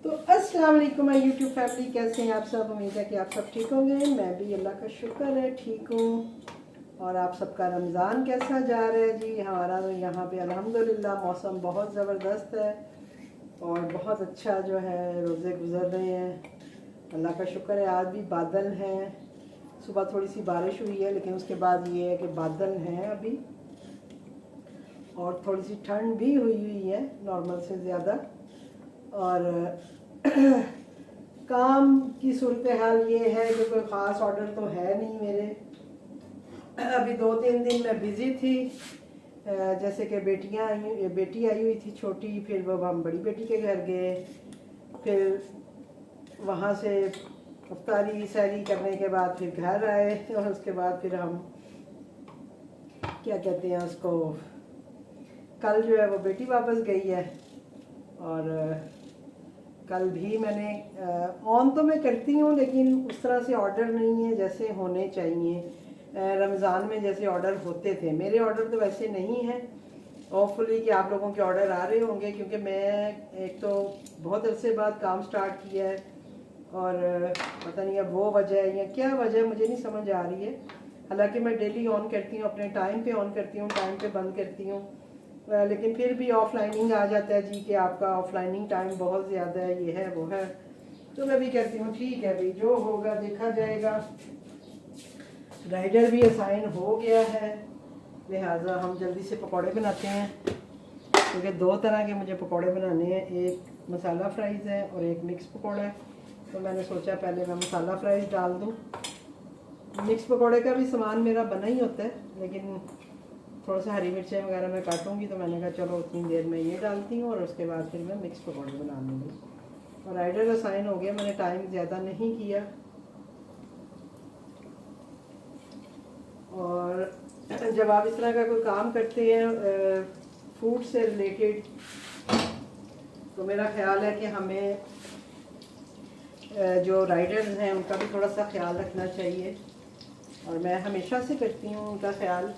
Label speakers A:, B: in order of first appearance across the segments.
A: तो अस्सलाम वालेकुम माय यूट्यूब फैमिली, कैसे हैं आप सब। उम्मीद है कि आप सब ठीक होंगे। मैं भी अल्लाह का शुक्र है ठीक हूँ। और आप सबका रमज़ान कैसा जा रहा है जी। हमारा तो यहाँ पे अल्हम्दुलिल्लाह मौसम बहुत ज़बरदस्त है और बहुत अच्छा जो है रोज़े गुज़र रहे हैं। अल्लाह का शुक्र है। आज भी बादल हैं, सुबह थोड़ी सी बारिश हुई है लेकिन उसके बाद ये है कि बादल हैं अभी, और थोड़ी सी ठंड भी हुई है नॉर्मल से ज़्यादा। और काम की सूरत हाल ये है कि कोई ख़ास ऑर्डर तो है नहीं मेरे। अभी 2-3 दिन मैं बिज़ी थी। जैसे कि बेटी आई हुई थी छोटी, फिर वो हम बड़ी बेटी के घर गए, फिर वहाँ से इफ्तारी सैरी करने के बाद फिर घर आए, और उसके बाद फिर हम क्या कहते हैं उसको, कल जो है वो बेटी वापस गई है। और कल भी मैंने ऑन तो मैं करती हूँ लेकिन उस तरह से ऑर्डर नहीं है जैसे होने चाहिए। रमज़ान में जैसे ऑर्डर होते थे, मेरे ऑर्डर तो वैसे नहीं हैं। होपफुली कि आप लोगों के ऑर्डर आ रहे होंगे, क्योंकि मैं एक तो बहुत अरसे बाद काम स्टार्ट किया है, और पता नहीं अब वो वजह है या क्या वजह मुझे नहीं समझ आ रही है। हालांकि मैं डेली ऑन करती हूँ, अपने टाइम पे ऑन करती हूँ, टाइम पे बंद करती हूँ, लेकिन फिर भी ऑफलाइनिंग आ जाता है जी कि आपका ऑफलाइनिंग टाइम बहुत ज़्यादा है, ये है वो है। तो मैं भी कहती हूँ ठीक है भाई, जो होगा देखा जाएगा। राइडर भी असाइन हो गया है, लिहाजा हम जल्दी से पकौड़े बनाते हैं, क्योंकि 2 तरह के मुझे पकौड़े बनाने हैं। एक मसाला फ्राइज़ है और एक मिक्स पकौड़ा है। तो मैंने सोचा पहले मैं मसाला फ्राइज़ डाल दूँ। मिक्स पकौड़े का भी सामान मेरा बना ही होता है, लेकिन थोड़ा सा हरी मिर्चें वगैरह मैं काटूंगी, तो मैंने कहा चलो उतनी देर में ये डालती हूँ और उसके बाद फिर मैं मिक्स पकौड़े बना लूँगी। और राइडर असाइन हो गया, मैंने टाइम ज़्यादा नहीं किया। और जब आप इस तरह का कोई काम करते हैं फूड से रिलेटेड, तो मेरा ख्याल है कि हमें जो राइडर्स हैं उनका भी थोड़ा सा ख्याल रखना चाहिए, और मैं हमेशा से करती हूँ उनका ख्याल।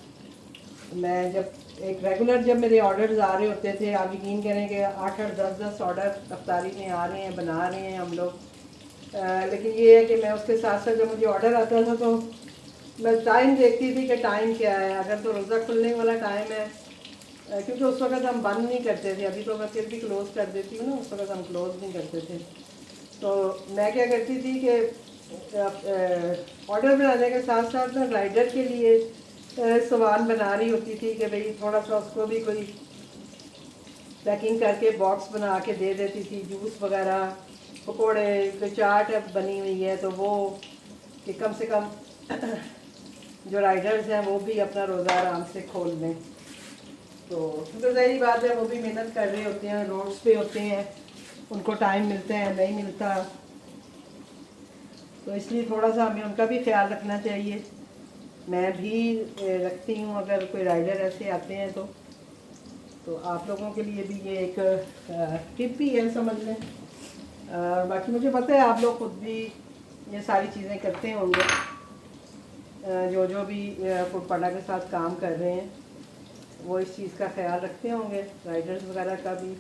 A: मैं जब मेरे ऑर्डर्स आ रहे होते थे, आप यकीन करें कि 8-8, 10-10 ऑर्डर अफ्तारी में आ रहे हैं, बना रहे हैं हम लोग। लेकिन ये है कि मैं उसके साथ साथ जब मुझे ऑर्डर आता था तो मैं टाइम देखती थी कि टाइम क्या है। अगर तो रोज़ा खुलने वाला टाइम है, क्योंकि उस वक्त हम बंद नहीं करते थे, अभी तो मैं फिर भी क्लोज़ कर देती हूँ ना, उस वक्त हम क्लोज़ नहीं करते थे। तो मैं क्या करती थी कि ऑर्डर बनाने के साथ साथ ना राइडर के लिए सामान बना रही होती थी कि भाई थोड़ा सा उसको भी कोई पैकिंग करके बॉक्स बना के दे देती थी। जूस वगैरह, पकोड़े, कोई चाट बनी हुई है तो वो, कि कम से कम जो राइडर्स हैं वो भी अपना रोज़ा आराम से खोल लें। तो ज़ाहिर बात है वो भी मेहनत कर रहे होते हैं, रोड्स पे होते हैं, उनको टाइम मिलते हैं नहीं मिलता, तो इसलिए थोड़ा सा हमें उनका भी ख्याल रखना चाहिए। मैं भी रखती हूँ, अगर कोई राइडर ऐसे आते हैं तो आप लोगों के लिए भी ये एक टिप ही है, समझ लें। बाकी मुझे पता है आप लोग खुद भी ये सारी चीज़ें करते होंगे, जो भी फूड पांडा के साथ काम कर रहे हैं वो इस चीज़ का ख्याल रखते होंगे, राइडर्स वगैरह का भी।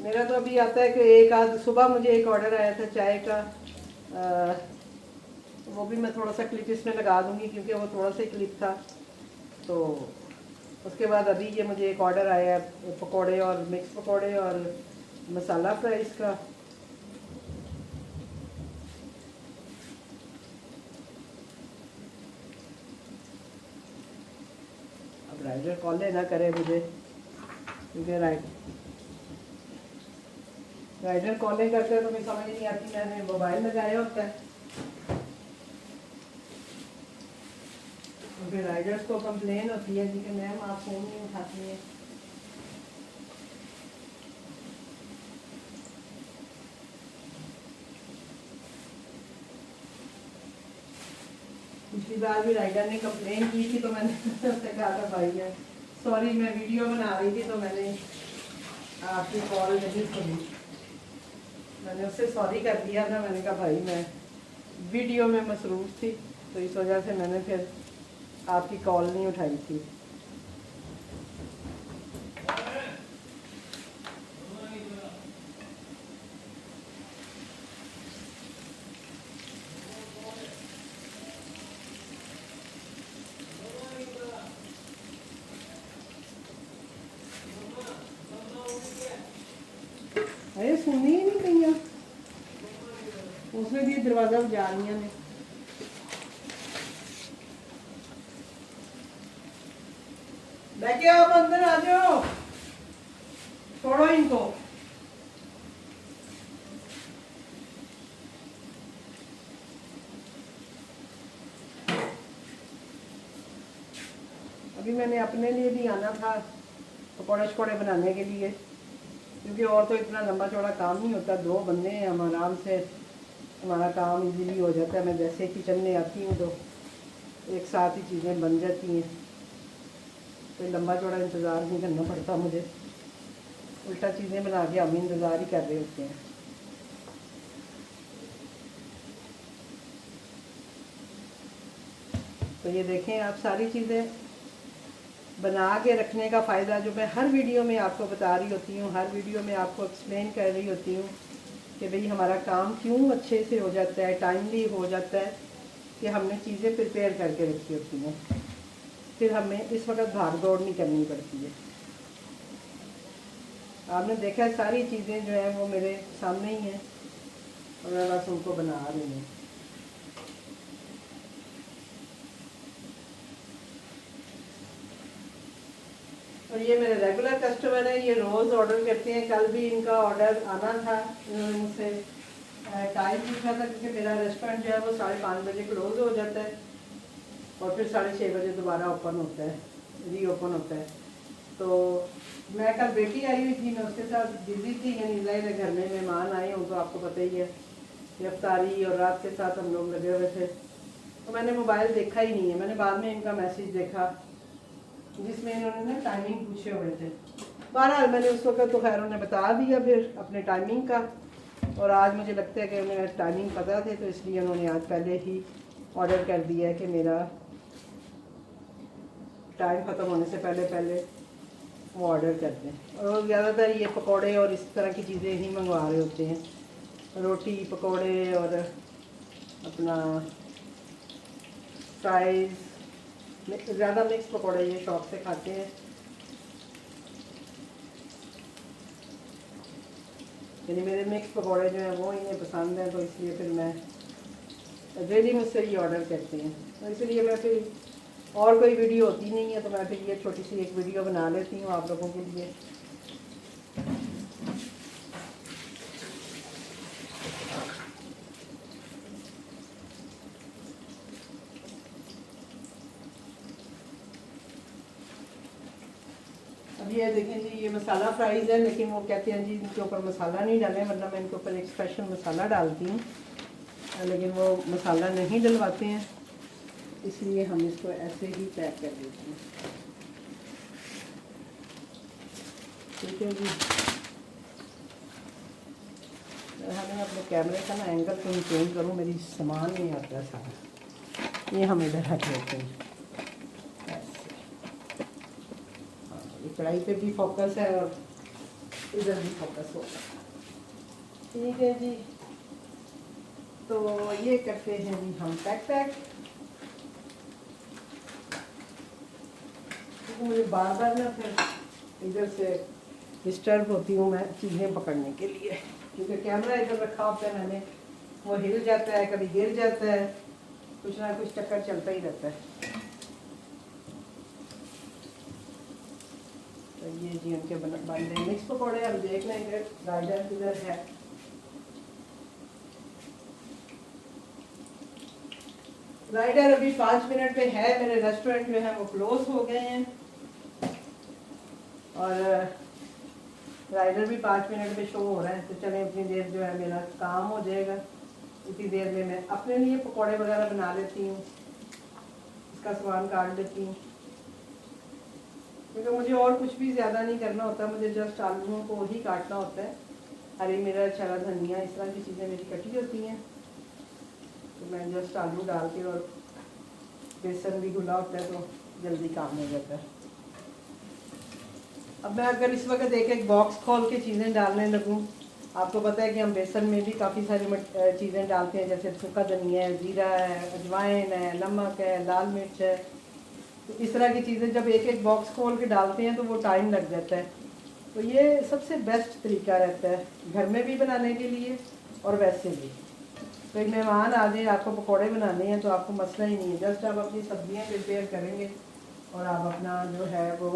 A: मेरा तो अभी आता है कि एक आध, सुबह मुझे एक ऑर्डर आया था चाय का, वो भी मैं थोड़ा सा क्लिप इसमें लगा दूंगी क्योंकि वो थोड़ा सा क्लिप था। तो उसके बाद अभी ये मुझे एक ऑर्डर आया है पकोड़े और मिक्स पकोड़े और मसाला फ्राइज़ का। अब राइडर कॉल ना करे मुझे, क्योंकि राइडर कॉलें करते हैं तो मुझे समझ नहीं आती, मैंने मोबाइल लगाया होता है। तो फिर राइडर्स को कंप्लेन होती है कि मैम आप फ़ोन नहीं उठाती हैं। पिछली बार भी राइडर ने कंप्लेन की थी, तो मैंने उससे कहा था भाई मैं सॉरी, मैं वीडियो बना रही थी तो मैंने आपकी कॉल नहीं सुनी। मैंने उससे सॉरी कर दिया था, मैंने कहा भाई मैं वीडियो में मसरूफ़ थी, तो इस वजह से मैंने फिर आपकी कॉल नहीं उठाई थी। अरे सुननी ही नहीं कहीं उसमें भी दरवाजा बजा लिया ने। बैठे आप अंदर आ जाओ, छोड़ो इनको। अभी मैंने अपने लिए भी आना था पकौड़े शकौड़े बनाने के लिए, क्योंकि और तो इतना लंबा चौड़ा काम नहीं होता, 2 बंदे हैं, हम आराम से हमारा काम इजीली हो जाता है। मैं जैसे किचन में आती हूँ तो एक साथ ही चीज़ें बन जाती हैं, कोई लंबा चौड़ा इंतज़ार नहीं करना पड़ता मुझे। उल्टा चीज़ें बना के हम इंतज़ार ही कर रहे होते हैं। तो ये देखें आप, सारी चीज़ें बना के रखने का फ़ायदा जो मैं हर वीडियो में आपको बता रही होती हूँ, हर वीडियो में आपको एक्सप्लेन कर रही होती हूँ कि भाई हमारा काम क्यों अच्छे से हो जाता है, टाइमली हो जाता है, कि हमने चीज़ें प्रिपेयर करके रखी होती हैं, फिर हमें इस वक्त भाग दौड़ नहीं करनी पड़ती है। आपने देखा है सारी चीज़ें जो हैं वो मेरे सामने ही हैं और मैं बस उनको बना रही हूँ। और ये मेरे रेगुलर कस्टमर है, ये रोज़ ऑर्डर करते हैं। कल भी इनका ऑर्डर आना था, इन्होंने मुझसे टाइम पूछा था, क्योंकि मेरा रेस्टोरेंट जो है वो 5:30 बजे क्लोज हो जाता है और फिर 6:30 बजे दोबारा ओपन होता है, रीओपन होता है। तो मैं कल बेटी आई हुई थी, मैं उसके साथ बिजी थी, यानी ज़ाहिर है घर में मेहमान आए हों तो आपको पता ही है, गिरफ्तारी और रात के साथ हम लोग लगे हुए थे। तो मैंने मोबाइल देखा ही नहीं है, मैंने बाद में इनका मैसेज देखा जिसमें इन्होंने ना टाइमिंग पूछे हुए थे। बहरहाल मैंने उस वक्त तो खैर उन्हें बता दिया फिर अपने टाइमिंग का, और आज मुझे लगता है कि उन्हें टाइमिंग पता थे, तो इसलिए उन्होंने आज पहले ही ऑर्डर कर दिया है कि मेरा टाइम ख़त्म होने से पहले पहले वो ऑर्डर कर दें। और ज़्यादातर ये पकोड़े और इस तरह की चीज़ें ही मंगवा रहे होते हैं, रोटी पकोड़े और अपना फ्राइज़, ज़्यादा मिक्स पकोड़े ये शौक से खाते हैं। यानी मेरे मिक्स पकोड़े जो हैं वो इन्हें पसंद हैं, तो इसलिए फिर मैं डेली मुझसे ये ऑर्डर करते हैं। तो इसलिए मैं फिर और कोई वीडियो होती नहीं है, तो मैं फिर ये छोटी सी एक वीडियो बना लेती हूँ आप लोगों के लिए। अब ये देखें जी, ये मसाला फ्राइज़ है, लेकिन वो कहते हैं जी इनके ऊपर मसाला नहीं डालें, वरना मैं इनके ऊपर एक स्पेशल मसाला डालती हूँ, लेकिन वो मसाला नहीं डलवाते हैं, इसलिए हम इसको ऐसे ही पैक कर देते हैं। ठीक है जी, हमें अपने कैमरे का ना एंगल को चेंज करूँ, मेरी सामान नहीं आता है सारा, ये हम इधर रख लेते हैं ऐसे। ये कढ़ाई पे भी फोकस है और इधर भी फोकस होगा। ठीक है जी, तो ये करते हैं जी हम पैक। तो मुझे बार बार ना फिर इधर से डिस्टर्ब होती हूँ मैं चीज़ें पकड़ने के लिए, क्योंकि कैमरा इधर रखा होता है मैंने, वो हिल जाता है, कभी गिर जाता है, कुछ ना कुछ चक्कर चलता ही रहता है। तो ये जी उनके बन मिक्स पकौड़े हम देख लेंगे, राइडर किधर है। राइडर अभी 5 मिनट पे है, मेरे रेस्टोरेंट जो है वो क्लोज हो गए हैं, और राइडर भी 5 मिनट में शो हो रहा है। तो चलें उतनी देर जो है मेरा काम हो जाएगा, उतनी देर में मैं अपने लिए पकौड़े वगैरह बना लेती हूँ, इसका सामान काट लेती हूँ, क्योंकि मुझे और कुछ भी ज़्यादा नहीं करना होता, मुझे जस्ट आलूओं को ही काटना होता है। हरी मिर्च, हरा धनिया, इस तरह की चीज़ें मेरी कटी होती हैं, तो मैं जस्ट आलू डाल के, और बेसन भी घुला होता है तो जल्दी काम हो जाता है। अब मैं अगर इस वक्त एक बॉक्स खोल के चीज़ें डालने लगूं, आपको पता है कि हम बेसन में भी काफ़ी सारी चीज़ें डालते हैं, जैसे सूखा धनिया है, जीरा है, अजवाइन है, नमक है, लाल मिर्च है। तो इस तरह की चीज़ें जब एक बॉक्स खोल के डालते हैं तो वो टाइम लग जाता है। तो ये सबसे बेस्ट तरीका रहता है घर में भी बनाने के लिए और वैसे भी। कोई मेहमान आ जाए, आपको पकौड़े बनाने हैं तो आपको मसला ही नहीं है, जस्ट आप अपनी सब्जियां प्रिपेयर करेंगे और आप अपना जो है वो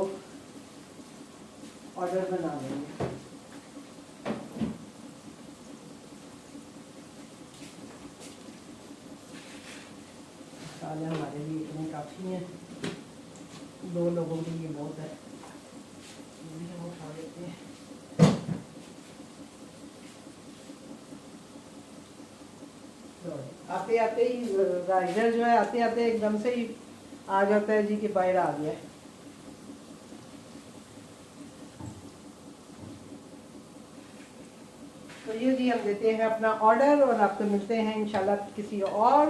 A: ऑर्डर बना लेंगे। मसाले हमारे लिए इतने काफ़ी हैं, 2 लोगों के लिए बहुत है, ये भी हम उठा लेते हैं। आते आते ही राइडर जो है आते आते एकदम से ही आ जाता है जी कि बाहर आ गया है। तो ये जी हम देते हैं अपना ऑर्डर और आपको मिलते हैं इंशाल्लाह किसी और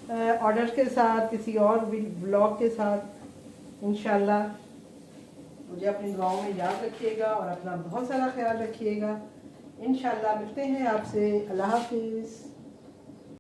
A: ऑर्डर के साथ, किसी और ब्लॉग के साथ इंशाल्लाह। मुझे अपनी दुआओं में याद रखिएगा और अपना बहुत सारा ख्याल रखिएगा। इंशाल्लाह मिलते हैं आपसे। अल्लाह हाफिज़।